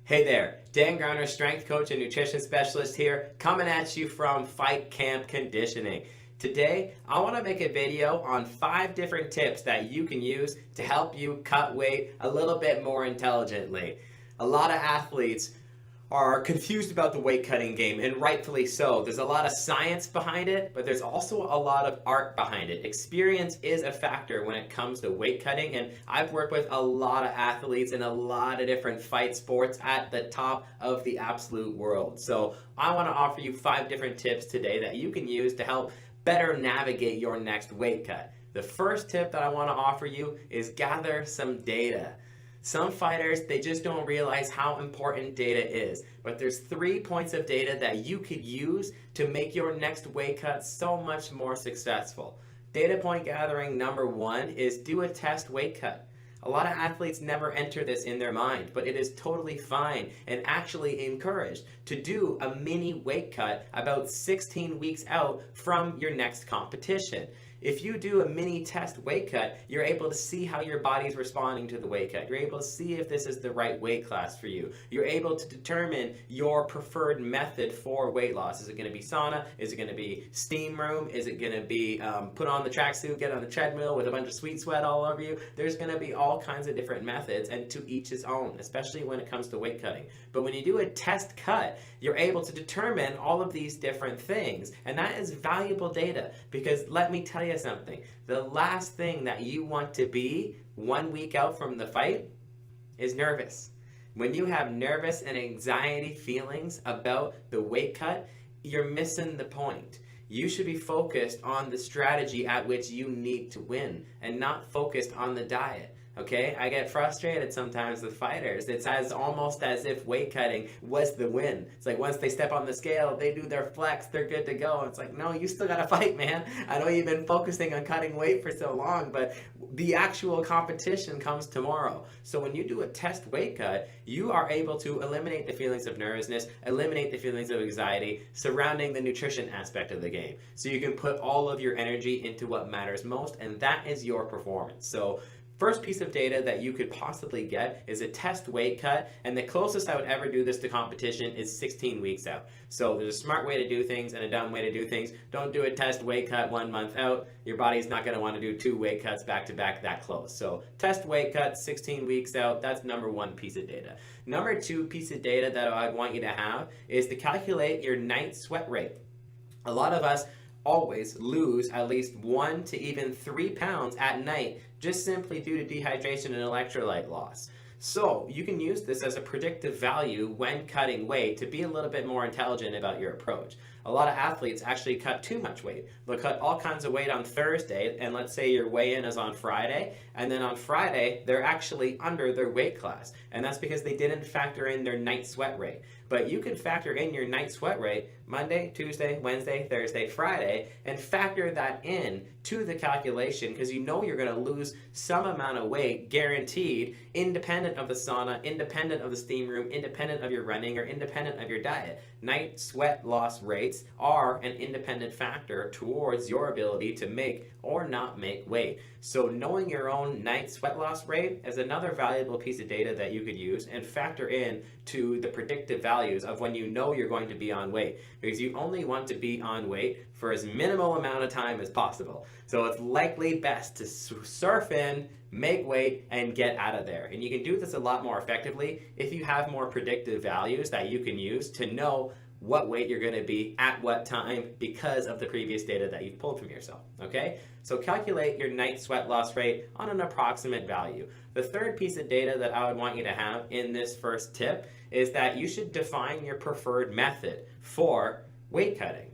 Hey there, Dan Garner, strength coach and nutrition specialist here, coming at you from Fight Camp Conditioning. Today, I want to make a video on 5 different tips that you can use to help you cut weight a little bit more intelligently. A lot of athletes are confused about the weight cutting game, and rightfully so. There's a lot of science behind it, but there's also a lot of art behind it. Experience is a factor when it comes to weight cutting, and I've worked with a lot of athletes in a lot of different fight sports at the top of the absolute world. So I want to offer you 5 different tips today that you can use to help better navigate your next weight cut. The first tip that I want to offer you is gather some data. Some fighters, they just don't realize how important data is. But there's 3 points of data that you could use to make your next weight cut so much more successful. Data point gathering number 1 is do a test weight cut. A lot of athletes never enter this in their mind, but it is totally fine and actually encouraged to do a mini weight cut about 16 weeks out from your next competition. If you do a mini test weight cut, you're able to see how your body's responding to the weight cut. You're able to see if this is the right weight class for you. You're able to determine your preferred method for weight loss. Is it going to be sauna? Is it going to be steam room? Is it going to be put on the tracksuit, get on the treadmill with a bunch of sweet sweat all over you? There's going to be all kinds of different methods, and to each his own, especially when it comes to weight cutting. But when you do a test cut, you're able to determine all of these different things, and that is valuable data, because let me tell you something. The last thing that you want to be 1 week out from the fight is nervous. When you have nervous and anxiety feelings about the weight cut, you're missing the point. You should be focused on the strategy at which you need to win and not focused on the diet. Okay, I get frustrated sometimes with fighters. It's almost as if weight cutting was the win. It's like once they step on the scale, they do their flex, they're good to go. It's like, no, you still gotta fight, man. I know you've been focusing on cutting weight for so long, but the actual competition comes tomorrow. So when you do a test weight cut, you are able to eliminate the feelings of nervousness, eliminate the feelings of anxiety surrounding the nutrition aspect of the game. So you can put all of your energy into what matters most, and that is your performance. So first piece of data that you could possibly get is a test weight cut, and the closest I would ever do this to competition is 16 weeks out. So there's a smart way to do things and a dumb way to do things. Don't do a test weight cut 1 month out. Your body's not going to want to do 2 weight cuts back to back that close. So test weight cut 16 weeks out, that's number 1 piece of data. Number 2 piece of data that I'd want you to have is to calculate your night sweat rate. A lot of us always lose at least 1 to even 3 pounds at night just simply due to dehydration and electrolyte loss. So you can use this as a predictive value when cutting weight to be a little bit more intelligent about your approach. A lot of athletes actually cut too much weight. They'll cut all kinds of weight on Thursday, and let's say your weigh-in is on Friday, and then on Friday they're actually under their weight class, and that's because they didn't factor in their night sweat rate. But you can factor in your night sweat rate Monday, Tuesday, Wednesday, Thursday, Friday, and factor that in to the calculation, because you know you're going to lose some amount of weight guaranteed, independent of the sauna, independent of the steam room, independent of your running, or independent of your diet. Night sweat loss rates are an independent factor towards your ability to make or not make weight. So knowing your own night sweat loss rate is another valuable piece of data that you could use and factor in to the predictive values of when you know you're going to be on weight, because you only want to be on weight for as minimal amount of time as possible. So it's likely best to surf in, make weight, and get out of there. And you can do this a lot more effectively if you have more predictive values that you can use to know what weight you're going to be at what time because of the previous data that you've pulled from yourself. Okay? So calculate your night sweat loss rate on an approximate value. The third piece of data that I would want you to have in this first tip is that you should define your preferred method for weight cutting.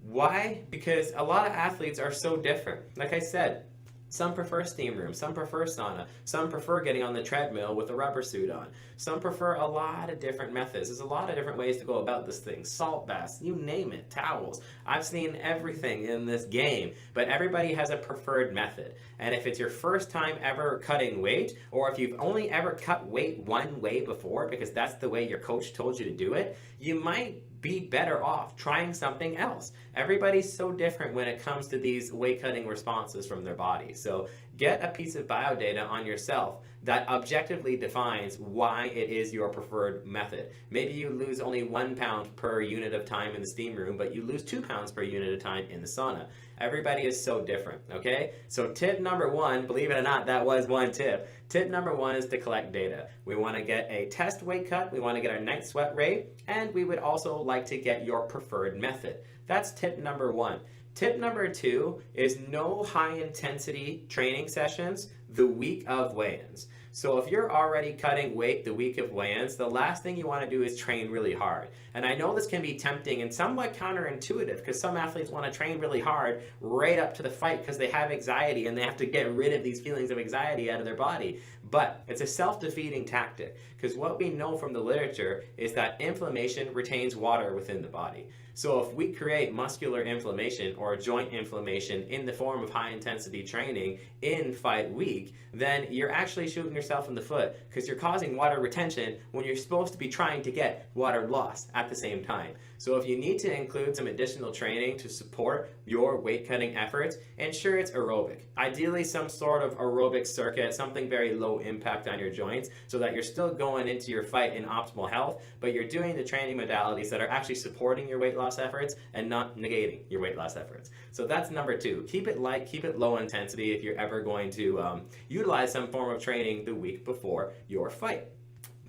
Why? Because a lot of athletes are so different. Like I said, some prefer steam room, some prefer sauna, some prefer getting on the treadmill with a rubber suit on. Some prefer a lot of different methods. There's a lot of different ways to go about this thing. Salt baths, you name it, towels. I've seen everything in this game, but everybody has a preferred method. And if it's your first time ever cutting weight, or if you've only ever cut weight one way before because that's the way your coach told you to do it, you might be better off trying something else. Everybody's so different when it comes to these weight cutting responses from their bodies. So get a piece of biodata on yourself. that objectively defines why it is your preferred method. Maybe you lose only 1 pound per unit of time in the steam room, but you lose 2 pounds per unit of time in the sauna. Everybody is so different, okay? So tip number one, believe it or not, that was one tip. Tip number one is to collect data. We want to get a test weight cut, we want to get our night sweat rate, and we would also like to get your preferred method. That's tip number one. Tip number two is no high intensity training sessions the week of weigh-ins. So if you're already cutting weight the week of weigh-ins, the last thing you want to do is train really hard. And I know this can be tempting and somewhat counterintuitive because some athletes want to train really hard right up to the fight because they have anxiety and they have to get rid of these feelings of anxiety out of their body. But it's a self-defeating tactic because what we know from the literature is that inflammation retains water within the body. So if we create muscular inflammation or joint inflammation in the form of high intensity training in fight week, then you're actually shooting yourself in the foot because you're causing water retention when you're supposed to be trying to get water loss at the same time. So if you need to include some additional training to support your weight cutting efforts, ensure it's aerobic. Ideally some sort of aerobic circuit, something very low impact on your joints so that you're still going into your fight in optimal health, but you're doing the training modalities that are actually supporting your weight loss efforts and not negating your weight loss efforts. So that's number two. Keep it light, keep it low intensity if you're ever going to utilize some form of training the week before your fight.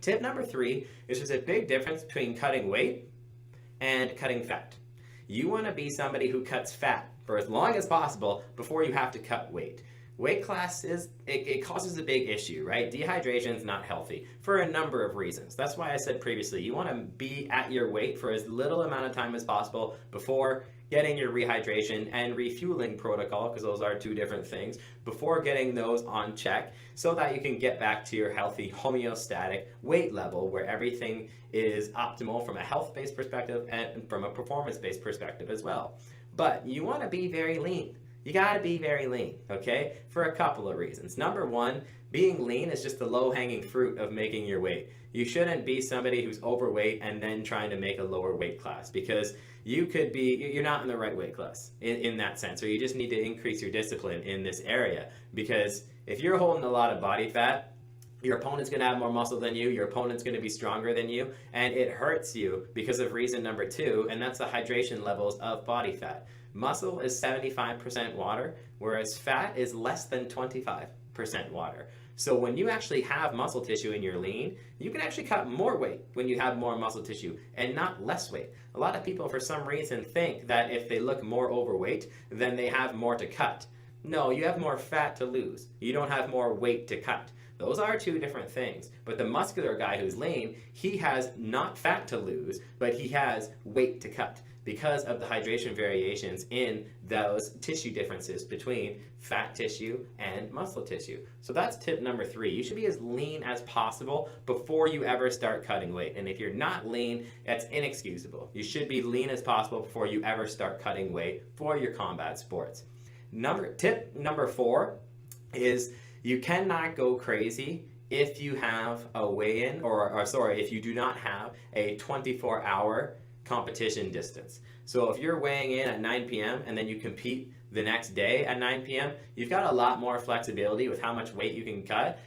Tip number three is there's a big difference between cutting weight and cutting fat. You want to be somebody who cuts fat for as long as possible before you have to cut weight. Weight class it causes a big issue, right? Dehydration is not healthy for a number of reasons. That's why I said previously, you want to be at your weight for as little amount of time as possible before getting your rehydration and refueling protocol, because those are two different things, before getting those on check so that you can get back to your healthy homeostatic weight level where everything is optimal from a health-based perspective and from a performance-based perspective as well. But you want to be very lean. You gotta be very lean, okay? For a couple of reasons. Number one, being lean is just the low-hanging fruit of making your weight. You shouldn't be somebody who's overweight and then trying to make a lower weight class because you're not in the right weight class in that sense, or you just need to increase your discipline in this area because if you're holding a lot of body fat, your opponent's going to have more muscle than you, your opponent's going to be stronger than you, and it hurts you because of reason number two, and that's the hydration levels of body fat. Muscle is 75% water, whereas fat is less than 25% water. So when you actually have muscle tissue in your lean, you can actually cut more weight when you have more muscle tissue and not less weight. A lot of people for some reason think that if they look more overweight, then they have more to cut. No, you have more fat to lose. You don't have more weight to cut. Those are two different things. But the muscular guy who's lean, he has not fat to lose, but he has weight to cut because of the hydration variations in those tissue differences between fat tissue and muscle tissue. So that's tip number three. You should be as lean as possible before you ever start cutting weight. And if you're not lean, that's inexcusable. You should be lean as possible before you ever start cutting weight for your combat sports. Tip number four is you cannot go crazy if you have a weigh-in, if you do not have a 24-hour competition distance. So if you're weighing in at 9 p.m. and then you compete the next day at 9 p.m., you've got a lot more flexibility with how much weight you can cut,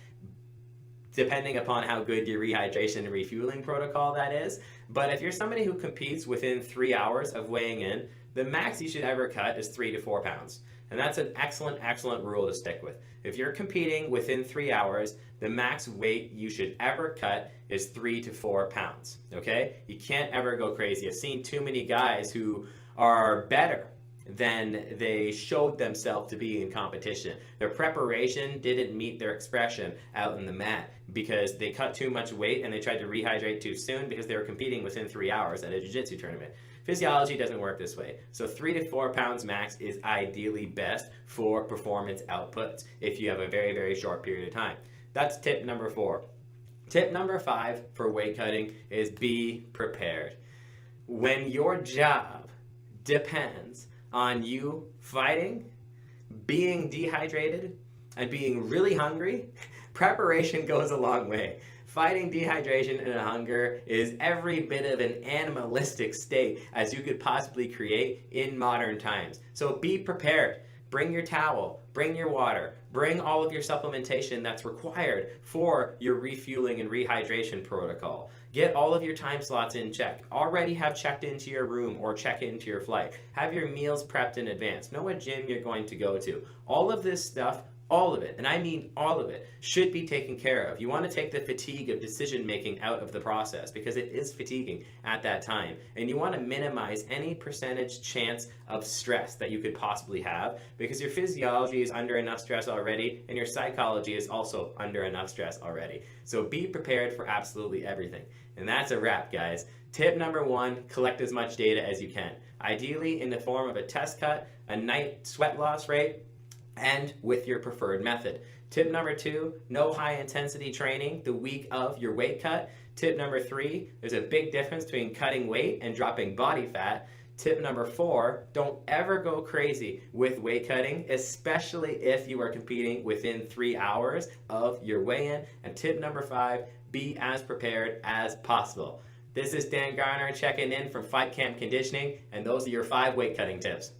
depending upon how good your rehydration and refueling protocol that is. But if you're somebody who competes within 3 hours of weighing in, the max you should ever cut is 3 to 4 pounds. And that's an excellent rule to stick with. If you're competing within 3 hours, the max weight you should ever cut is 3 to 4 pounds, okay? You can't ever go crazy. I've seen too many guys who are better than they showed themselves to be in competition. Their preparation didn't meet their expression out in the mat because they cut too much weight and they tried to rehydrate too soon because they were competing within 3 hours at a jiu-jitsu tournament. Physiology doesn't work this way. So 3 to 4 pounds max is ideally best for performance outputs if you have a very, very short period of time. That's tip number 4. Tip number 5 for weight cutting is be prepared. When your job depends on you fighting, being dehydrated, and being really hungry, preparation goes a long way. Fighting dehydration and hunger is every bit of an animalistic state as you could possibly create in modern times. So be prepared. Bring your towel, bring your water, Bring all of your supplementation that's required for your refueling and rehydration protocol. Get all of your time slots in check. Already have checked into your room or check into your flight. Have your meals prepped in advance. Know what gym you're going to go to. All of this stuff, all of it, and I mean all of it, should be taken care of. You want to take the fatigue of decision making out of the process because it is fatiguing at that time. And you want to minimize any percentage chance of stress that you could possibly have because your physiology is under enough stress already and your psychology is also under enough stress already. So be prepared for absolutely everything. And that's a wrap, guys. Tip number 1, collect as much data as you can. Ideally in the form of a test cut, a night sweat loss rate, and with your preferred method. Tip number 2, no high intensity training the week of your weight cut. Tip number 3, there's a big difference between cutting weight and dropping body fat. Tip number 4, don't ever go crazy with weight cutting, especially if you are competing within 3 hours of your weigh-in. And tip number 5, be as prepared as possible. This is Dan Garner checking in from Fight Camp Conditioning, and those are your 5 weight cutting tips.